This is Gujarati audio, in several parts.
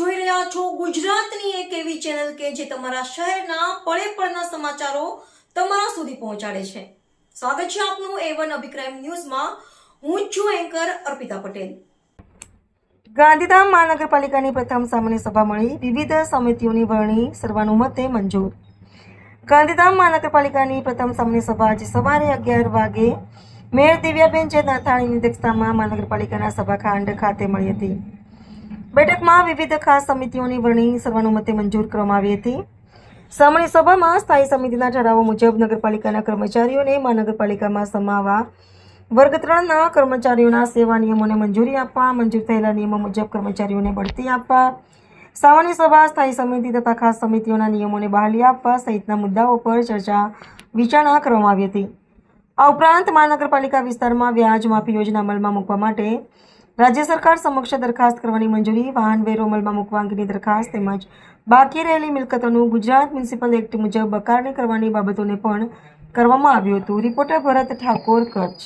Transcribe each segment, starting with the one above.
જોઈ રહ્યા છો ગુજરાતની એક એવી ચેનલ કે જે તમારા શહેરના પળે પળના સમાચારો તમારા સુધી પહોંચાડે છે। સ્વાગત છે આપનું A1 અભિક્રાઇમ ન્યૂઝમાં। હું છું એન્કર અર્પિતા પટેલ। ગાંધીધામ મહાનગરપાલિકાની પ્રથમ સામાન્ય સભા મળી, વિવિધ સમિતિઓની વરણી સર્વાનુમતે મંજૂર। ગાંધીધામ મહાનગરપાલિકાની પ્રથમ સામાન્ય સભા આજે સવારે 11 વાગે મેયર દિવ્યાબેન જે નાથાણીની અધ્યક્ષતામાં મહાનગરપાલિકાના સભાખંડ ખાતે મળી હતી। બેઠકમાં વિવિધ ખાસ સમિતિઓની વરણી સર્વાનુમતે મંજૂર કરવામાં આવી હતી। સામાન્ય સભામાં સ્થાયી સમિતિના ઠરાવો મુજબ નગરપાલિકાના કર્મચારીઓને મહાનગરપાલિકામાં સમાવવા, વર્ગ 3ના કર્મચારીઓના સેવા નિયમોને મંજૂરી આપવા, મંજૂર થયેલા નિયમો મુજબ કર્મચારીઓને બઢતી આપવા, સામાન્ય સભા, સ્થાયી સમિતિ તથા ખાસ સમિતિઓના નિયમોને બહાલી આપવા સહિતના મુદ્દાઓ પર ચર્ચા વિચારણા કરવામાં આવી હતી। આ ઉપરાંત મહાનગરપાલિકા વિસ્તારમાં વ્યાજ માફી યોજના અમલમાં મૂકવા માટે રાજ્ય સરકાર સમક્ષ દરખાસ્ત કરવાની મંજૂરી, વાહન વેરો અમલમાં મૂકવા અંગેની દરખાસ્ત તેમજ બાકી રહેલી મિલકતોનું ગુજરાત મ્યુનિસિપલ એક્ટ મુજબ બકારણી કરવાની બાબતોને પણ કરવામાં આવ્યું હતું। રિપોર્ટર ભરત ઠાકોર, કચ્છ।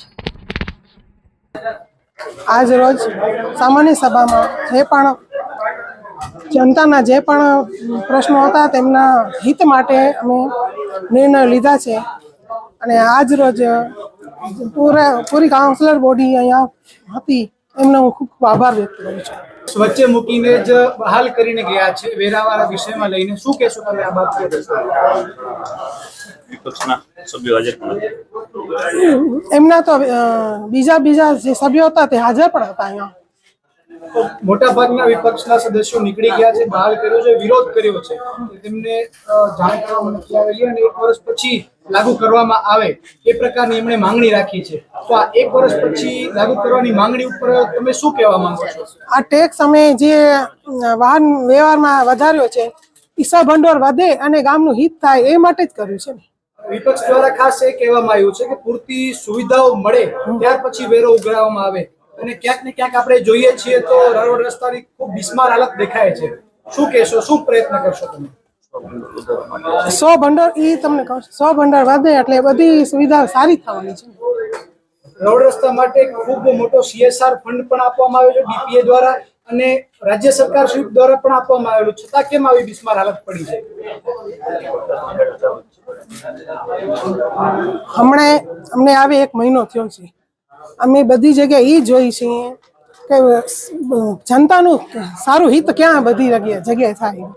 આજ રોજ સામાન્ય સભામાં જે પણ જનતાના જે પણ પ્રશ્નો હતા તેમના હિત માટે અમે નિર્ણય લીધા છે અને આજ રોજ પૂરી કાઉન્સિલર બોડી અહીંયા હતી એમનો હું ખૂબ ખૂબ આભાર વ્યક્ત કરું છું। વચ્ચે મૂકીને જ બહાલ કરીને ગયા છે વેરાવાળા વિષયમાં લઈને, શું કહેશો તમે આ બાબતે? વિપક્ષના સભ્યો હાજર પણ એમના તો બીજા જે સભ્યો હતા તે હાજર પણ હતા અહીંયા। મોટા ભાગના વિપક્ષના સદસ્યો નીકળી ગયા છે, બહાલ કર્યો છે, વિરોધ કર્યો છે, તેમને જાણ કરવામાં નથી આવેલી અને 1 વર્ષ પછી લાગુ કરવામાં આવે એ પ્રકારની એમણે માંગણી રાખી છે। તો આ 1 વર્ષ પછી લાગુ કરવાની માંગણી ઉપર તમે શું કહેવા માંગો છો? આ ટેક્સ અમે જે વાહન વ્યવહારમાં વધાર્યો છે, ઈસા ભંડોળ વધે અને ગામનું હિત થાય એ માટે જ કર્યું છે ને। વિપક્ષ દ્વારા ખાસ એ કહેવામાં આવ્યું છે કે પૂરતી સુવિધાઓ મળે ત્યાર પછી વેરો ઉઘરાવવામાં આવે અને ક્યાંક ને ક્યાંક આપણે જોઈએ છીએ તો રોડ રસ્તાની ખૂબ બિસ્માર હાલત દેખાય છે। શું કહેશો, શું પ્રયત્ન કરશો તમે? 100 ભંડોળ એ તમને કહું 100 ભંડોળ વધે એટલે બધી સુવિધા સારી થવાની છે। રોડ રસ્તા માટે ખૂબ મોટો CSR ફંડ પણ આપવામાં આવ્યો છે DPA દ્વારા અને રાજ્ય સરકાર શ્રી દ્વારા પણ આપવામાં આવેલું, છતાં કેમ આવી બિસ્માર હાલત પડી છે? અમને આવે 1 મહિનો થયો છે, અમે બધી જગ્યાએ એ જોઈ છીએ કે જનતાનું સારું હિત ક્યાં બધી જગ્યાએ થાય।